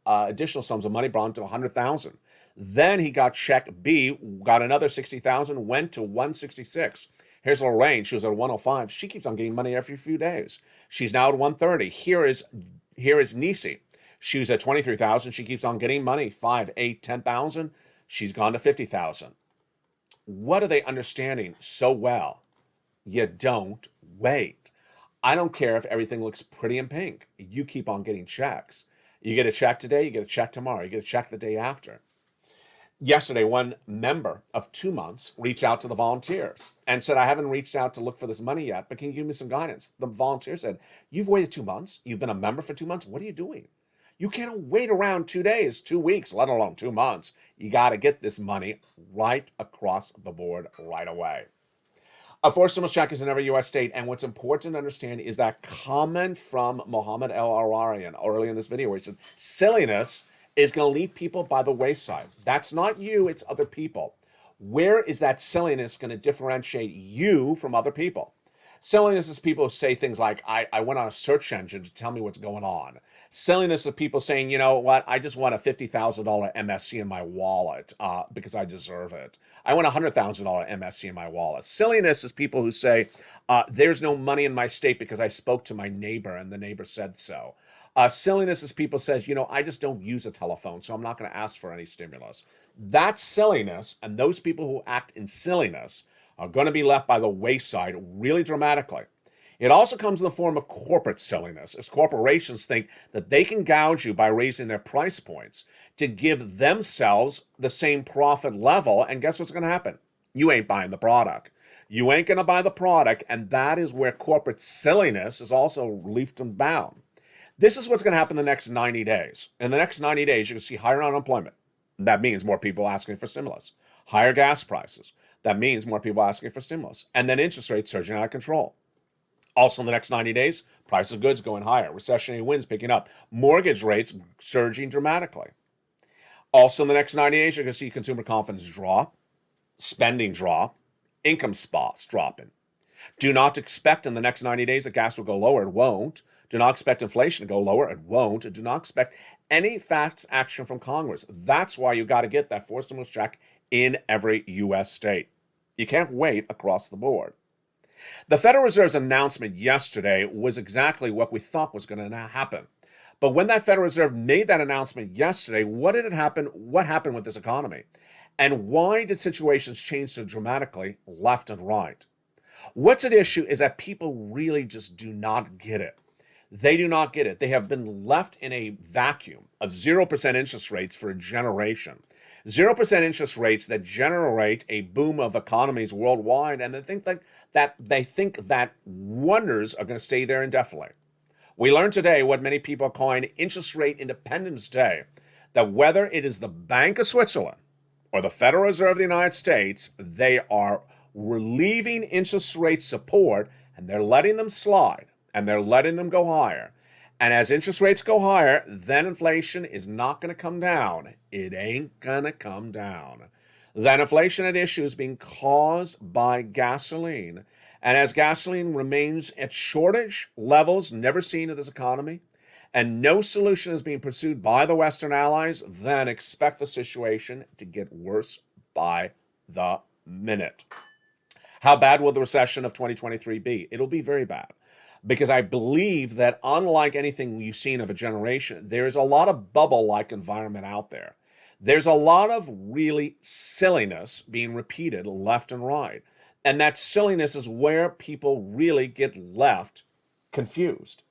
additional sums of money, brought him to $100,000. Then he got check B, got another $60,000, went to $166,000. Here's Lorraine. She was at $105,000. She keeps on getting money every few days. She's now at $130,000. Here is Nisi. She was at $23,000. She keeps on getting money, $5,000, $8,000, $10,000. She's gone to $50,000. What are they understanding so well? You don't wait. I don't care if everything looks pretty in pink. You keep on getting checks. You get a check today, you get a check tomorrow, you get a check the day after. Yesterday, one member of 2 months reached out to the volunteers and said, I haven't reached out to look for this money yet, but can you give me some guidance? The volunteer said, you've waited 2 months? You've been a member for 2 months? What are you doing? You can't wait around 2 days, 2 weeks, let alone 2 months. You got to get this money right across the board right away. A forced stimulus check is in every U.S. state, and what's important to understand is that comment from Mohammed El-Ararian early in this video where he said, silliness is going to leave people by the wayside. That's not you, it's other people. Where is that silliness going to differentiate you from other people? Silliness is people who say things like, I went on a search engine to tell me what's going on. Silliness is people saying, you know what, I just want a $50,000 MSC in my wallet because I deserve it. I want a $100,000 MSC in my wallet. Silliness is people who say, there's no money in my state because I spoke to my neighbor and the neighbor said so. Silliness is people says, you know, I just don't use a telephone, so I'm not going to ask for any stimulus. That's silliness, and those people who act in silliness are going to be left by the wayside really dramatically. It also comes in the form of corporate silliness, as corporations think that they can gouge you by raising their price points to give themselves the same profit level, and guess what's going to happen? You ain't buying the product. You ain't going to buy the product, and that is where corporate silliness is also leaped and bound. This is what's going to happen in the next 90 days. In the next 90 days, you're going to see higher unemployment. That means more people asking for stimulus. Higher gas prices. That means more people asking for stimulus. And then interest rates surging out of control. Also in the next 90 days, price of goods going higher. Recessionary winds picking up. Mortgage rates surging dramatically. Also in the next 90 days, you're going to see consumer confidence drop, spending drop, income spots dropping. Do not expect in the next 90 days that gas will go lower. It won't. Do not expect inflation to go lower. It won't. Do not expect any fast action from Congress. That's why you got to get that forced stimulus check in every U.S. state. You can't wait across the board. The Federal Reserve's announcement yesterday was exactly what we thought was going to happen. But when that Federal Reserve made that announcement yesterday, what did it happen? What happened with this economy? And why did situations change so dramatically left and right? What's at issue is that people really just do not get it. They do not get it. They have been left in a vacuum of 0% interest rates for a generation. 0% interest rates that generate a boom of economies worldwide, and they think that wonders are going to stay there indefinitely. We learned today what many people are calling Interest Rate Independence Day, that whether it is the Bank of Switzerland or the Federal Reserve of the United States, they are relieving interest rate support, and they're letting them slide, and they're letting them go higher. And as interest rates go higher, then inflation is not going to come down. It ain't going to come down. Then inflation at issue is being caused by gasoline. And as gasoline remains at shortage levels never seen in this economy, and no solution is being pursued by the Western allies, then expect the situation to get worse by the minute. How bad will the recession of 2023 be? It'll be very bad. Because I believe that unlike anything you've seen of a generation, there's a lot of bubble-like environment out there. There's a lot of really silliness being repeated left and right. And that silliness is where people really get left confused.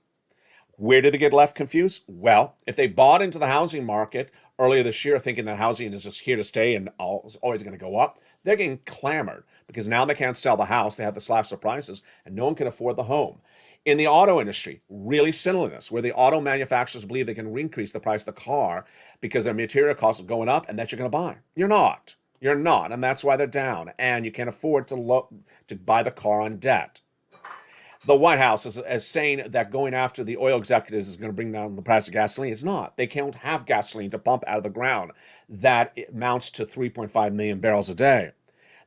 Where did they get left confused? Well, if they bought into the housing market earlier this year thinking that housing is just here to stay and is always going to go up, they're getting clamored because now they can't sell the house. They have to slash the prices and no one can afford the home. In the auto industry, really silliness, where the auto manufacturers believe they can increase the price of the car because their material costs are going up and that you're going to buy. You're not. You're not. And that's why they're down. And you can't afford to buy the car on debt. The White House is saying that going after the oil executives is going to bring down the price of gasoline. It's not. They can't have gasoline to pump out of the ground. That amounts to 3.5 million barrels a day.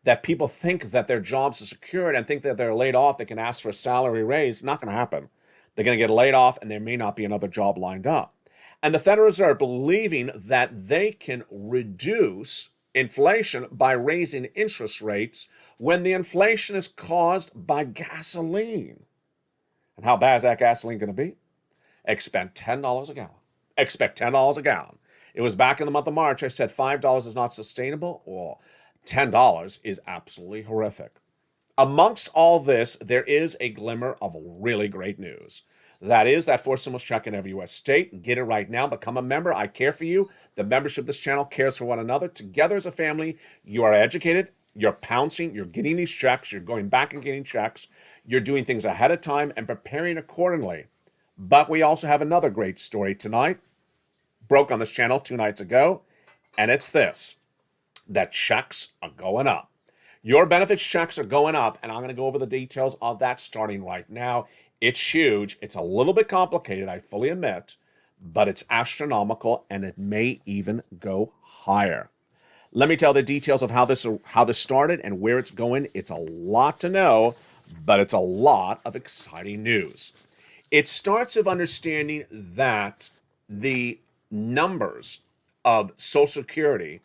That people think that their jobs are secured and think that they're laid off, they can ask for a salary raise. Not going to happen. They're going to get laid off and there may not be another job lined up. And the Federal Reserve believing that they can reduce inflation by raising interest rates when the inflation is caused by gasoline. And how bad is that gasoline going to be? Expect $10 a gallon. Expect $10 a gallon. It was back in the month of March. I said $5 is not sustainable. Well, $10 is absolutely horrific. Amongst all this, there is a glimmer of really great news. That is that 4 stimulus check in every U.S. state. Get it right now. Become a member. I care for you. The membership of this channel cares for one another. Together as a family, you are educated. You're pouncing. You're getting these checks. You're going back and getting checks. You're doing things ahead of time and preparing accordingly. But we also have another great story tonight. Broke on this channel 2 nights ago. And it's this. That checks are going up. Your benefits checks are going up, and I'm going to go over the details of that starting right now. It's huge. It's a little bit complicated, I fully admit, but it's astronomical, and it may even go higher. Let me tell the details of how this started and where it's going. It's a lot to know, but it's a lot of exciting news. It starts with understanding that the numbers of Social Security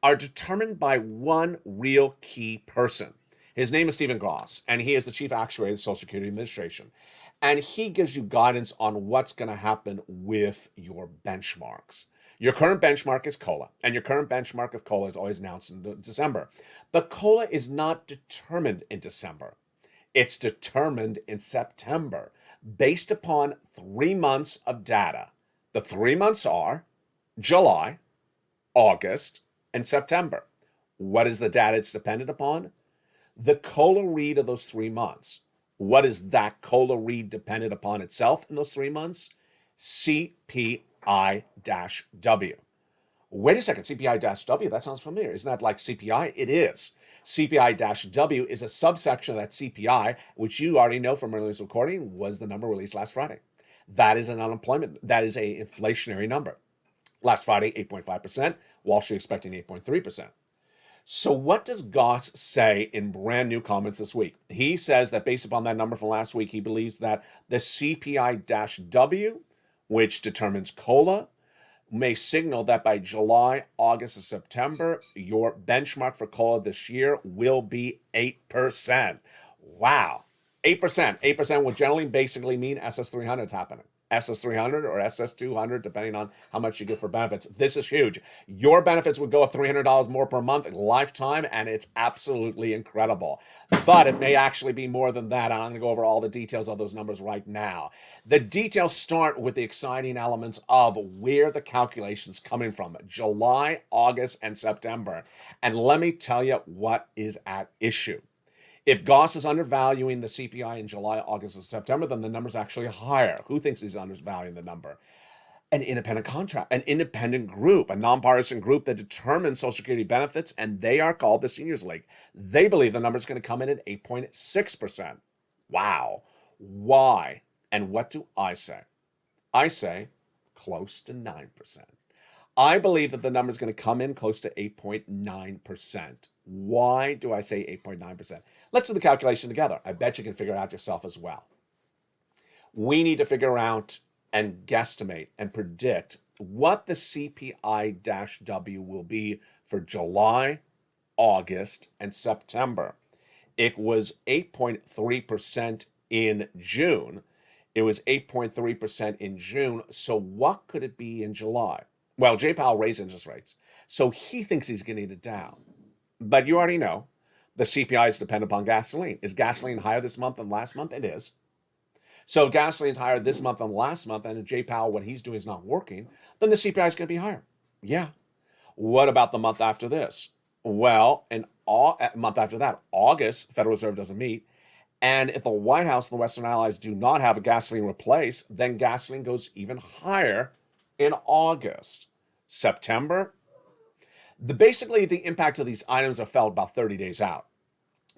are determined by one real key person. His name is Stephen Gross, and he is the Chief Actuary of the Social Security Administration. And he gives you guidance on what's going to happen with your benchmarks. Your current benchmark is COLA, and your current benchmark of COLA is always announced in December. But COLA is not determined in December. It's determined in September, based upon 3 months of data. The 3 months are July, August, and September. What is the data it's dependent upon? The COLA read of those 3 months. What is that COLA read dependent upon itself in those 3 months? CPI-W. Wait a second, CPI-W, that sounds familiar. Isn't that like CPI? It is. CPI-W is a subsection of that CPI, which you already know from earlier recording was the number released last Friday. That is an unemployment, that is a inflationary number. Last Friday, 8.5%. Wall Street expecting 8.3%. So what does Goss say in brand new comments this week? He says that based upon that number from last week, he believes that the CPI-W, which determines COLA, may signal that by July, August, and September, your benchmark for COLA this year will be 8%. Wow. 8%. 8% would generally basically mean SS300 is happening. SS300 or SS200, depending on how much you get for benefits. This is huge. Your benefits would go up $300 more per month in lifetime, and it's absolutely incredible. But it may actually be more than that. I'm going to go over all the details of those numbers right now. The details start with the exciting elements of where the calculation's coming from. July, August, and September. And let me tell you what is at issue. If Goss is undervaluing the CPI in July, August, and September, then the number's actually higher. Who thinks he's undervaluing the number? An independent group, a nonpartisan group that determines Social Security benefits, and they are called the Seniors League. They believe the number is going to come in at 8.6%. Wow. Why? And what do I say? I say close to 9%. I believe that the number is going to come in close to 8.9%. Why do I say 8.9%? Let's do the calculation together. I bet you can figure it out yourself as well. We need to figure out and guesstimate and predict what the CPI-W will be for July, August, and September. It was 8.3% in June. It was 8.3% in June. So what could it be in July? Well, Jay Powell raised interest rates, so he thinks he's getting it down. But you already know the CPI is dependent upon gasoline. Is gasoline higher this month than last month? It is. So if gasoline's higher this month than last month, and if Jay Powell, what he's doing is not working, then the CPI is going to be higher. Yeah. What about the month after this? Well, a month after that, August, Federal Reserve doesn't meet. And if the White House and the Western Allies do not have a gasoline replace, then gasoline goes even higher in August. September, basically the impact of these items are felt about 30 days out.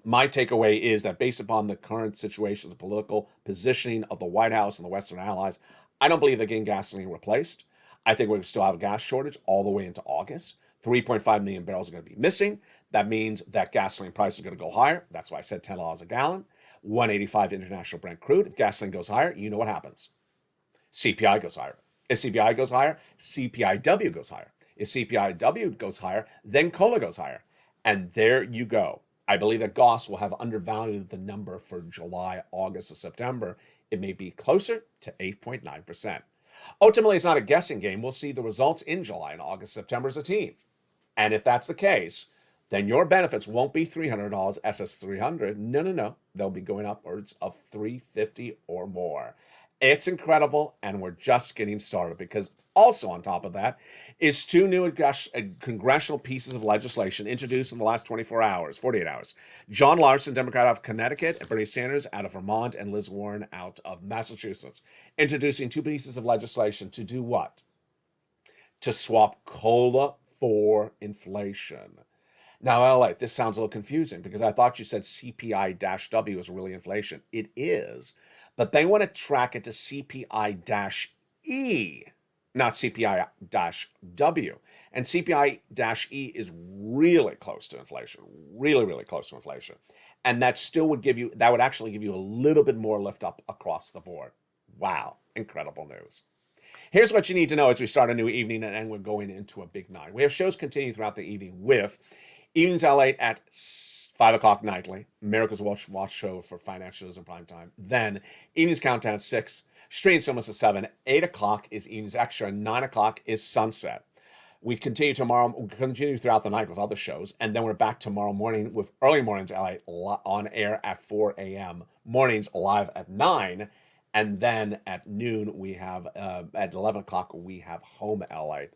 My takeaway is that based upon the current situation, the political positioning of the White House and the Western Allies, I don't believe they're getting gasoline replaced. I think we're going to still have a gas shortage all the way into August. 3.5 million barrels are going to be missing. That means that gasoline price is going to go higher. That's why I said $10 a gallon. 185 international Brent crude. If gasoline goes higher, you know what happens. CPI goes higher. If CPI goes higher, CPI-W goes higher. If CPI-W goes higher, then COLA goes higher. And there you go. I believe that Goss will have undervalued the number for July, August, and September. It may be closer to 8.9%. Ultimately, it's not a guessing game. We'll see the results in July and August, September as a team. And if that's the case, then your benefits won't be $300 SS300. No. They'll be going upwards of $350 or more. It's incredible, and we're just getting started because also on top of that is two new congressional pieces of legislation introduced in the last 48 hours. John Larson, Democrat out of Connecticut, and Bernie Sanders out of Vermont, and Liz Warren out of Massachusetts, introducing two pieces of legislation to do what? To swap COLA for inflation. Now, LALATE, this sounds a little confusing because I thought you said CPI-W is really inflation. It is, but they want to track it to CPI-E, not CPI-W. And CPI-E is really close to inflation, really close to inflation. And that still would actually give you a little bit more lift up across the board. Wow, incredible news. Here's what you need to know as we start a new evening and we're going into a big night. We have shows continuing throughout the evening with Evenings LALATE at 5 o'clock nightly, America's Watch Show for financials in prime time. Then Evenings Countdown at 6, Strange Summits at 7, 8 o'clock is Evenings Extra, 9 o'clock is Sunset. We continue throughout the night with other shows, and then we're back tomorrow morning with Early Mornings LALATE on air at 4 a.m., mornings live at 9, and then at noon we have, at 11 o'clock, we have Home LALATE.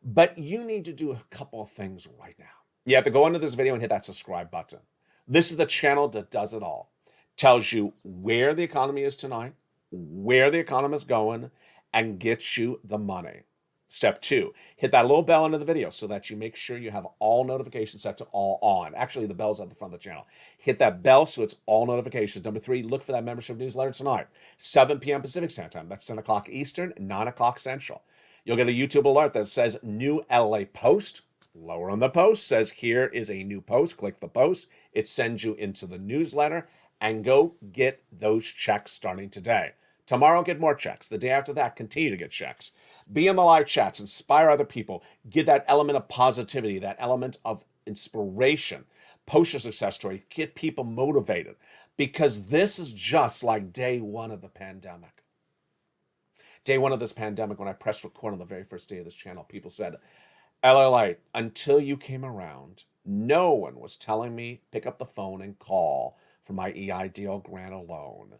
But you need to do a couple of things right now. You have to go into this video and hit that subscribe button. This is the channel that does it all. Tells you where the economy is tonight, where the economy is going, and gets you the money. Step 2, hit that little bell under the video so that you make sure you have all notifications set to all on. Actually, the bell's at the front of the channel. Hit that bell so it's all notifications. Number 3, look for that membership newsletter tonight, 7 p.m. Pacific Standard Time. That's 10 o'clock Eastern, 9 o'clock Central. You'll get a YouTube alert that says new LA post. Lower on the post says here is a new post. Click the post. It sends you into the newsletter and go get those checks starting today. Tomorrow, get more checks. The day after that, continue to get checks. Be in the live chats. Inspire other people. Give that element of positivity, that element of inspiration. Post your success story. Get people motivated because this is just like day one of the pandemic. Day one of this pandemic, when I pressed record on the very first day of this channel, people said, LALATE, until you came around, no one was telling me pick up the phone and call for my EIDL grant alone.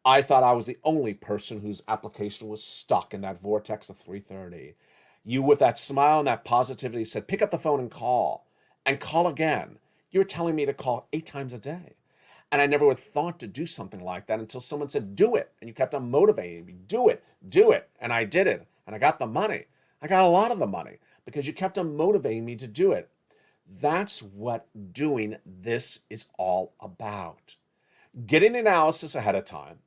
I thought I was the only person whose application was stuck in that vortex of 330. You, with that smile and that positivity, said pick up the phone and call again. You were telling me to call 8 times a day. And I never would have thought to do something like that until someone said, do it. And you kept on motivating me, do it. And I did it. And I got the money. I got a lot of the money because you kept on motivating me to do it. That's what doing this is all about. Getting analysis ahead of time,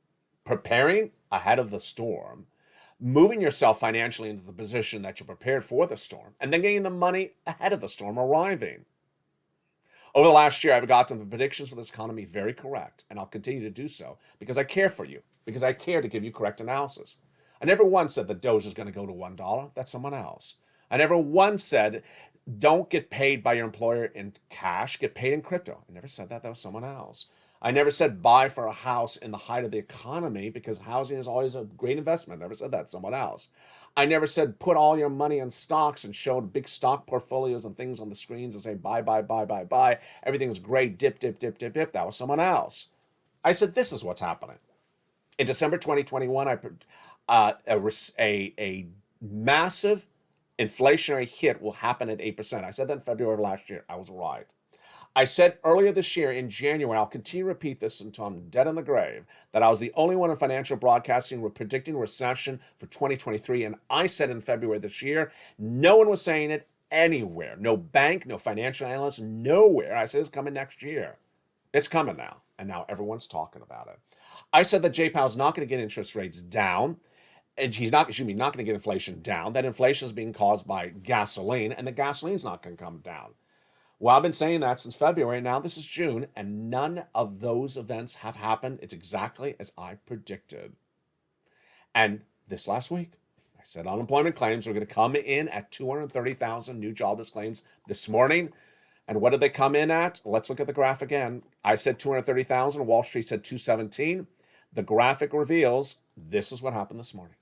preparing ahead of the storm, moving yourself financially into the position that you're prepared for the storm, and then getting the money ahead of the storm arriving. Over the last year, I've gotten the predictions for this economy very correct, and I'll continue to do so because I care for you, because I care to give you correct analysis. I never once said the Doge is going to go to $1. That's someone else. I never once said don't get paid by your employer in cash, get paid in crypto. I never said that. That was someone else. I never said buy for a house in the height of the economy because housing is always a great investment. I never said that. Someone else. I never said put all your money in stocks and showed big stock portfolios and things on the screens and say buy, buy, buy, buy, buy. Everything is great. Dip, dip, dip, dip, dip. That was someone else. I said this is what's happening. In December 2021, a massive inflationary hit will happen at 8%. I said that in February of last year. I was right. I said earlier this year in January, I'll continue to repeat this until I'm dead in the grave, that I was the only one in financial broadcasting predicting recession for 2023. And I said in February this year, no one was saying it anywhere. No bank, no financial analyst, nowhere. I said it's coming next year. It's coming now. And now everyone's talking about it. I said that J Powell's not going to get interest rates down. And he's not going to get inflation down. That inflation is being caused by gasoline, and the gasoline's not going to come down. Well, I've been saying that since February. Now this is June, and none of those events have happened. It's exactly as I predicted. And this last week, I said unemployment claims were going to come in at 230,000 new jobless claims this morning. And what did they come in at? Let's look at the graph again. I said 230,000. Wall Street said 217. The graphic reveals this is what happened this morning.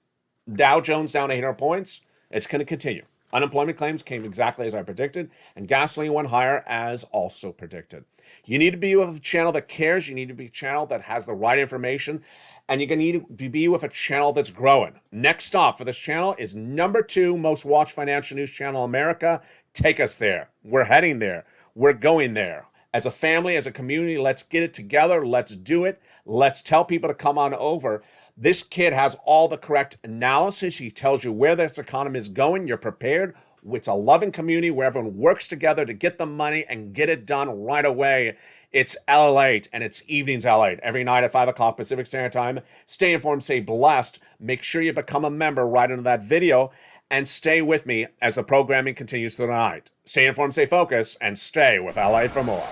Dow Jones down 800 points. It's going to continue. Unemployment claims came exactly as I predicted, and gasoline went higher as also predicted. You need to be with a channel that cares. You need to be a channel that has the right information, and you're going to need to be with a channel that's growing. Next stop for this channel is number 2 most watched financial news channel in America. Take us there. We're heading there. We're going there. As a family, as a community, let's get it together. Let's do it. Let's tell people to come on over. This kid has all the correct analysis. He tells you where this economy is going. You're prepared. It's a loving community where everyone works together to get the money and get it done right away. It's LALATE, and it's evenings LALATE every night at 5 o'clock Pacific Standard Time. Stay informed, stay blessed. Make sure you become a member right under that video, and stay with me as the programming continues through the night. Stay informed, stay focused, and stay with LA for more.